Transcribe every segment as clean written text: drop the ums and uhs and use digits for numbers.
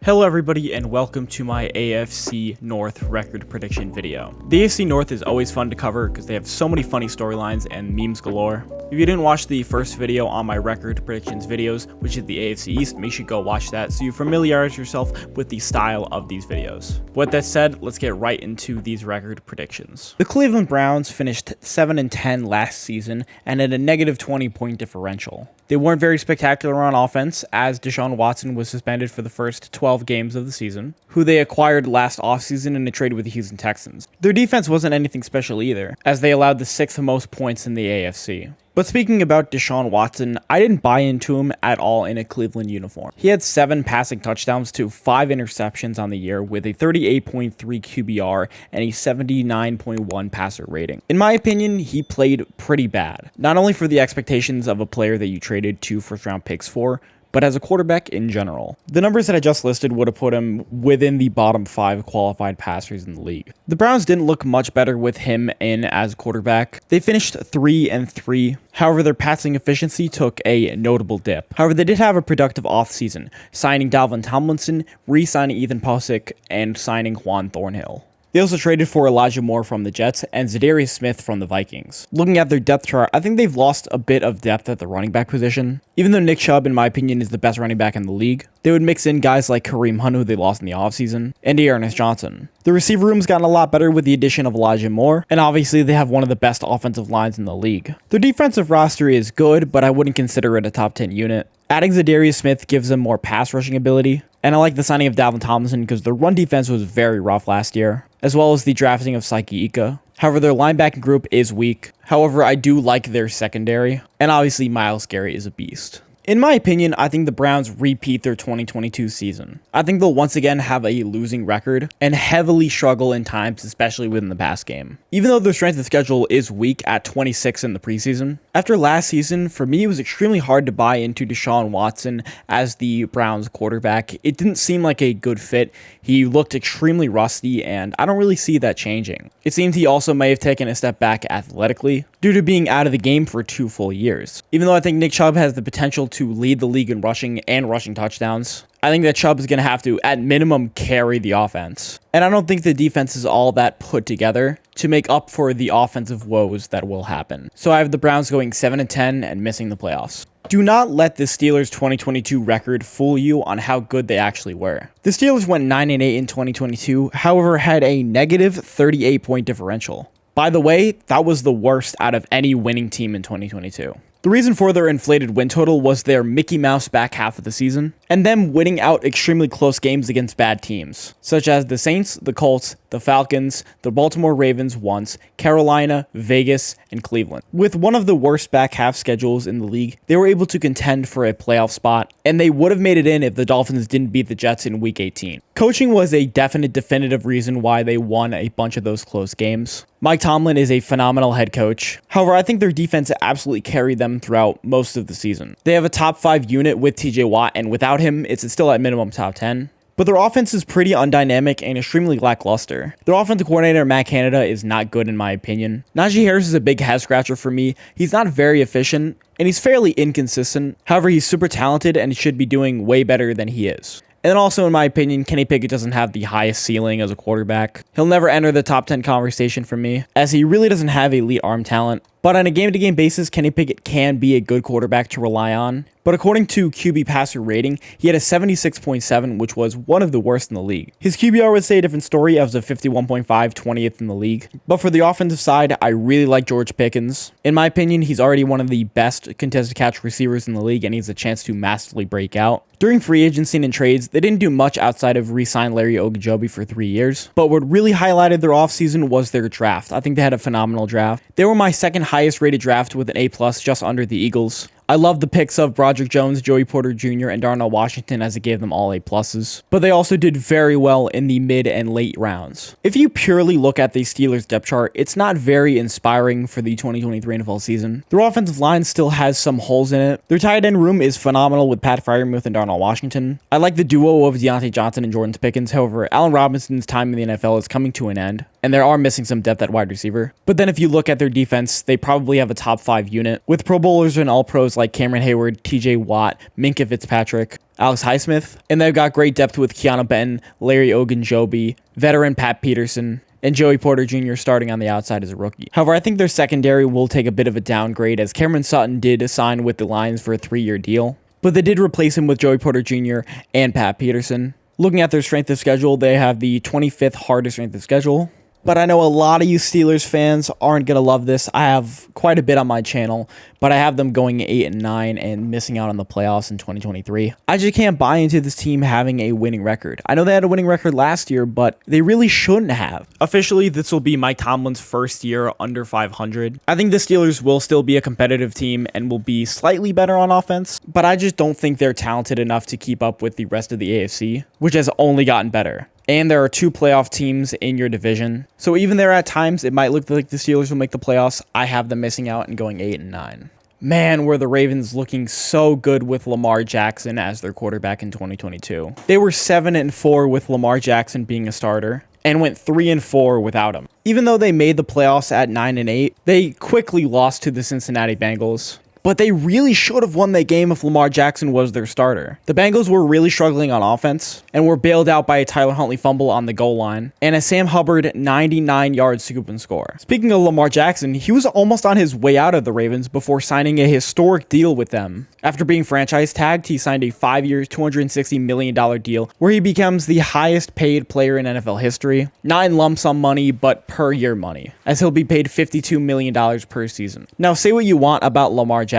Hello everybody and welcome to my AFC North record prediction video. The AFC North is always fun to cover because they have so many funny storylines and memes galore. If you didn't watch the first video on my record predictions videos, which is the AFC East, make sure you go watch that so you familiarize yourself with the style of these videos. With that said, let's get right into these record predictions. The Cleveland Browns finished 7-10 last season and had a negative 20-point differential. They weren't very spectacular on offense, as Deshaun Watson was suspended for the first 12 games of the season, who they acquired last offseason in a trade with the Houston Texans. Their defense wasn't anything special either, as they allowed the 6th most points in the AFC. But speaking about Deshaun Watson, I didn't buy into him at all in a Cleveland uniform. He had 7 passing touchdowns to 5 interceptions on the year with a 38.3 QBR and a 79.1 passer rating. In my opinion, he played pretty bad, not only for the expectations of a player that you traded 2 first-round picks for, but as a quarterback in general. The numbers that I just listed would have put him within the bottom 5 qualified passers in the league. The Browns didn't look much better with him in as a quarterback. They finished 3-3. However, their passing efficiency took a notable dip. However, they did have a productive offseason, signing Dalvin Tomlinson, re-signing Ethan Posick, and signing Juan Thornhill. They also traded for Elijah Moore from the Jets and Zadarius Smith from the Vikings. Looking at their depth chart, I think they've lost a bit of depth at the running back position. Even though Nick Chubb, in my opinion, is the best running back in the league, they would mix in guys like Kareem Hunt, who they lost in the offseason, and Ernest Johnson. The receiver room's gotten a lot better with the addition of Elijah Moore, and obviously they have one of the best offensive lines in the league. Their defensive roster is good, but I wouldn't consider it a top 10 unit. Adding Zadarius Smith gives them more pass rushing ability, and I like the signing of Dalvin Tomlinson because their run defense was very rough last year, as well as the drafting of Saiki Ika. However, their linebacking group is weak. However, I do like their secondary, and obviously Myles Garrett is a beast. In my opinion, I think the Browns repeat their 2022 season. I think they'll once again have a losing record and heavily struggle in times, especially within the pass game. Even though their strength of schedule is weak at 26 in the preseason, after last season, for me, it was extremely hard to buy into Deshaun Watson as the Browns quarterback. It didn't seem like a good fit. He looked extremely rusty, and I don't really see that changing. It seemed he also may have taken a step back athletically due to being out of the game for 2 full years. Even though I think Nick Chubb has the potential to lead the league in rushing and rushing touchdowns, I think that Chubb is going to have to, at minimum, carry the offense. And I don't think the defense is all that put together to make up for the offensive woes that will happen. So I have the Browns going 7-10 and missing the playoffs. Do not let the Steelers' 2022 record fool you on how good they actually were. The Steelers went 9-8 in 2022, however had a negative 38-point differential. By the way, that was the worst out of any winning team in 2022. The reason for their inflated win total was their Mickey Mouse back half of the season, and them winning out extremely close games against bad teams, such as the Saints, the Colts, the Falcons, the Baltimore Ravens once, Carolina, Vegas, and Cleveland. With one of the worst back half schedules in the league, they were able to contend for a playoff spot, and they would have made it in if the Dolphins didn't beat the Jets in Week 18. Coaching was a definitive reason why they won a bunch of those close games. Mike Tomlin is a phenomenal head coach. However, I think their defense absolutely carried them throughout most of the season. They have a top 5 unit with TJ Watt, and without him, it's still at minimum top 10. But their offense is pretty undynamic and extremely lackluster. Their offensive coordinator, Matt Canada, is not good in my opinion. Najee Harris is a big head-scratcher for me. He's not very efficient, and he's fairly inconsistent. However, he's super talented and should be doing way better than he is. And then also, in my opinion, Kenny Pickett doesn't have the highest ceiling as a quarterback. He'll never enter the top 10 conversation for me, as he really doesn't have elite arm talent. But on a game-to-game basis, Kenny Pickett can be a good quarterback to rely on. But according to QB passer rating, he had a 76.7, which was one of the worst in the league. His QBR would say a different story as a 51.5, 20th in the league. But for the offensive side, I really like George Pickens. In my opinion, he's already one of the best contested catch receivers in the league, and he has a chance to massively break out. During free agency and trades, they didn't do much outside of re-sign Larry Ogunjobi for 3 years. But what really highlighted their offseason was their draft. I think they had a phenomenal draft. They were my second highest rated draft with an A+, just under the Eagles. I love the picks of Broderick Jones, Joey Porter Jr., and Darnell Washington as it gave them all A+. But they also did very well in the mid and late rounds. If you purely look at the Steelers depth chart, it's not very inspiring for the 2023 NFL season. Their offensive line still has some holes in it. Their tight end room is phenomenal with Pat Freiermuth and Darnell Washington. I like the duo of Deontay Johnson and Jordan Pickens. However, Allen Robinson's time in the NFL is coming to an end. and they are missing some depth at wide receiver. But then if you look at their defense, they probably have a top 5 unit with Pro Bowlers and All-Pros like Cameron Hayward, TJ Watt, Minkah Fitzpatrick, Alex Highsmith, and they've got great depth with Keanu Benton, Larry Ogunjobi, veteran Pat Peterson, and Joey Porter Jr. starting on the outside as a rookie. However, I think their secondary will take a bit of a downgrade as Cameron Sutton did sign with the Lions for a 3-year deal, but they did replace him with Joey Porter Jr. and Pat Peterson. Looking at their strength of schedule, they have the 25th hardest strength of schedule. But I know a lot of you Steelers fans aren't going to love this. I have quite a bit on my channel, but I have them going 8-9 and missing out on the playoffs in 2023. I just can't buy into this team having a winning record. I know they had a winning record last year, but they really shouldn't have. Officially, this will be Mike Tomlin's first year under 500. I think the Steelers will still be a competitive team and will be slightly better on offense, but I just don't think they're talented enough to keep up with the rest of the AFC, which has only gotten better. And there are 2 playoff teams in your division. So even there at times, it might look like the Steelers will make the playoffs. I have them missing out and going 8-9. Man, were the Ravens looking so good with Lamar Jackson as their quarterback in 2022. They were 7-4 with Lamar Jackson being a starter and went 3-4 without him. Even though they made the playoffs at 9-8, they quickly lost to the Cincinnati Bengals. But they really should have won that game if Lamar Jackson was their starter. The Bengals were really struggling on offense and were bailed out by a Tyler Huntley fumble on the goal line and a Sam Hubbard 99-yard scoop and score. Speaking of Lamar Jackson, he was almost on his way out of the Ravens before signing a historic deal with them. After being franchise tagged, he signed a 5-year, $260 million deal where he becomes the highest paid player in NFL history. Not in lump sum money, but per year money, as he'll be paid $52 million per season. Now, say what you want about Lamar Jackson.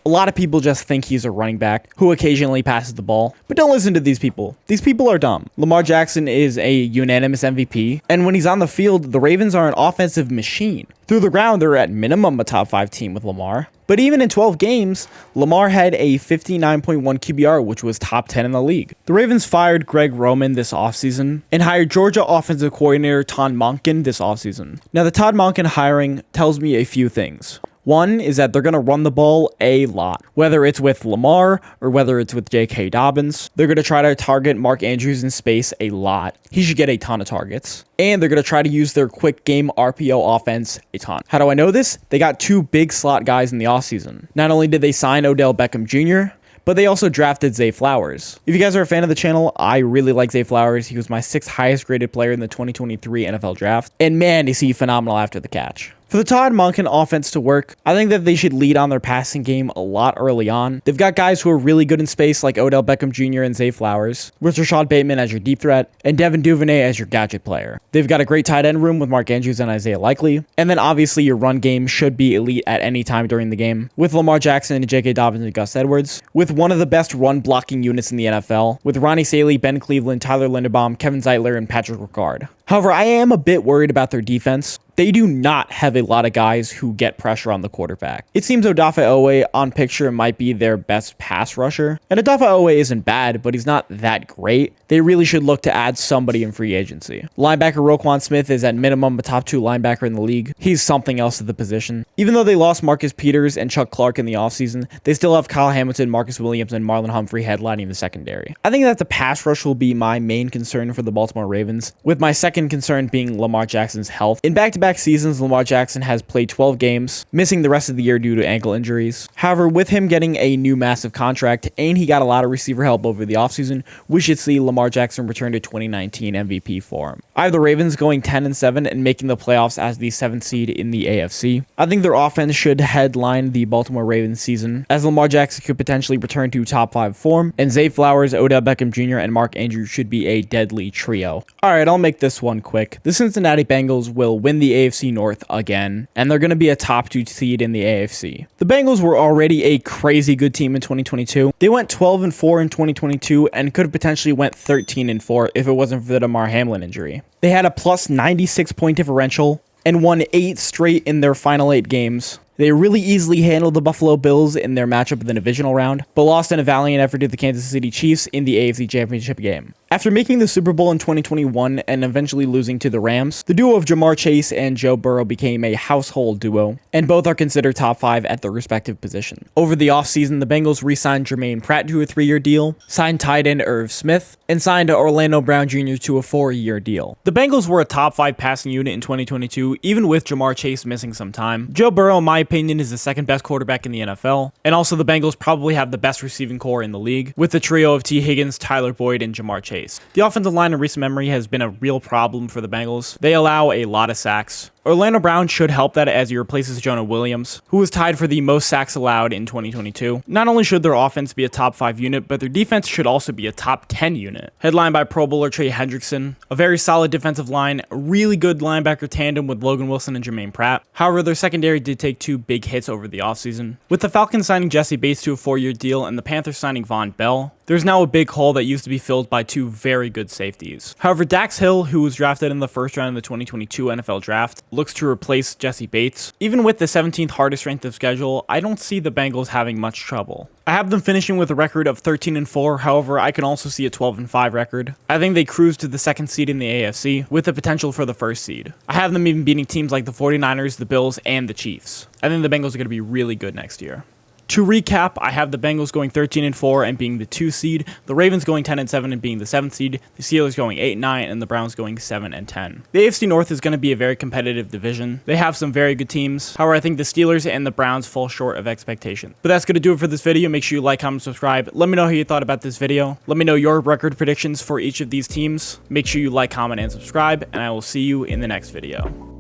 A lot of people just think he's a running back who occasionally passes the ball, but don't listen to these people. These people are dumb. Lamar Jackson is a unanimous MVP, and when he's on the field, the Ravens are an offensive machine. Through the ground, they're at minimum a top 5 team with Lamar. But even in 12 games, Lamar had a 59.1 QBR, which was top 10 in the league. The Ravens fired Greg Roman this offseason and hired Georgia offensive coordinator Todd Monken this offseason. Now, the Todd Monken hiring tells me a few things. One is that they're going to run the ball a lot, whether it's with Lamar or whether it's with J.K. Dobbins. They're going to try to target Mark Andrews in space a lot. He should get a ton of targets. And they're going to try to use their quick game RPO offense a ton. How do I know this? They got 2 big slot guys in the offseason. Not only did they sign Odell Beckham Jr., but they also drafted Zay Flowers. If you guys are a fan of the channel, I really like Zay Flowers. He was my 6th highest graded player in the 2023 NFL draft. And man, is he phenomenal after the catch. For the Todd Monken offense to work, I think that they should lead on their passing game a lot early on. They've got guys who are really good in space like Odell Beckham Jr. and Zay Flowers, with Rashad Bateman as your deep threat, and Devin Duvernay as your gadget player. They've got a great tight end room with Mark Andrews and Isaiah Likely, and then obviously your run game should be elite at any time during the game, with Lamar Jackson and J.K. Dobbins and Gus Edwards, with one of the best run blocking units in the NFL, with Ronnie Saley, Ben Cleveland, Tyler Linderbaum, Kevin Zeitler, and Patrick Ricard. However, I am a bit worried about their defense. They do not have a lot of guys who get pressure on the quarterback. It seems Odafe Oweh on picture might be their best pass rusher. And Odafe Oweh isn't bad, but he's not that great. They really should look to add somebody in free agency. Linebacker Roquan Smith is at minimum a top 2 linebacker in the league. He's something else at the position. Even though they lost Marcus Peters and Chuck Clark in the offseason, they still have Kyle Hamilton, Marcus Williams, and Marlon Humphrey headlining the secondary. I think that the pass rush will be my main concern for the Baltimore Ravens, with my second concern being Lamar Jackson's health. In back-to-back seasons, Lamar Jackson has played 12 games, missing the rest of the year due to ankle injuries. However, with him getting a new massive contract and he got a lot of receiver help over the offseason, we should see Lamar Jackson return to 2019 MVP form. I have the Ravens going 10-7 and making the playoffs as the 7th seed in the AFC. I think their offense should headline the Baltimore Ravens season, as Lamar Jackson could potentially return to top 5 form, and Zay Flowers, Odell Beckham Jr., and Mark Andrews should be a deadly trio. Alright, I'll make this one quick. The Cincinnati Bengals will win the AFC North again, and they're going to be a top 2 seed in the AFC. The Bengals were already a crazy good team in 2022. They went 12-4 in 2022 and could have potentially went 13-4 if it wasn't for the Damar Hamlin injury. They had a plus 96 point differential and won 8 straight in their final 8 games. They really easily handled the Buffalo Bills in their matchup in the divisional round, but lost in a valiant effort to the Kansas City Chiefs in the AFC Championship game. After making the Super Bowl in 2021 and eventually losing to the Rams, the duo of Jamar Chase and Joe Burrow became a household duo, and both are considered top 5 at their respective position. Over the offseason, the Bengals re-signed Jermaine Pratt to a 3-year deal, signed tight end Irv Smith, and signed Orlando Brown Jr. to a 4-year deal. The Bengals were a top 5 passing unit in 2022, even with Jamar Chase missing some time. Joe Burrow, in my opinion, is the second best quarterback in the NFL, and also the Bengals probably have the best receiving core in the league, with the trio of T. Higgins, Tyler Boyd, and Jamar Chase. The offensive line in recent memory has been a real problem for the Bengals. They allow a lot of sacks. Orlando Brown should help that as he replaces Jonah Williams, who was tied for the most sacks allowed in 2022. Not only should their offense be a top 5 unit, but their defense should also be a top 10 unit. Headlined by Pro Bowler Trey Hendrickson, a very solid defensive line, a really good linebacker tandem with Logan Wilson and Jermaine Pratt. However, their secondary did take 2 big hits over the offseason. With the Falcons signing Jesse Bates to a 4-year deal and the Panthers signing Von Bell, there's now a big hole that used to be filled by 2 very good safeties. However, Dax Hill, who was drafted in the first round of the 2022 NFL Draft, looks to replace Jesse Bates. Even with the 17th hardest strength of schedule, I don't see the Bengals having much trouble. I have them finishing with a record of 13-4, however, I can also see a 12-5 record. I think they cruise to the 2nd seed in the AFC, with the potential for the 1st seed. I have them even beating teams like the 49ers, the Bills, and the Chiefs. I think the Bengals are going to be really good next year. To recap, I have the Bengals going 13-4 and being the 2 seed, the Ravens going 10-7 and being the 7th seed, the Steelers going 8-9, and the Browns going 7-10. The AFC North is going to be a very competitive division. They have some very good teams. However, I think the Steelers and the Browns fall short of expectations. But that's going to do it for this video. Make sure you like, comment, subscribe. Let me know how you thought about this video. Let me know your record predictions for each of these teams. Make sure you like, comment, and subscribe, and I will see you in the next video.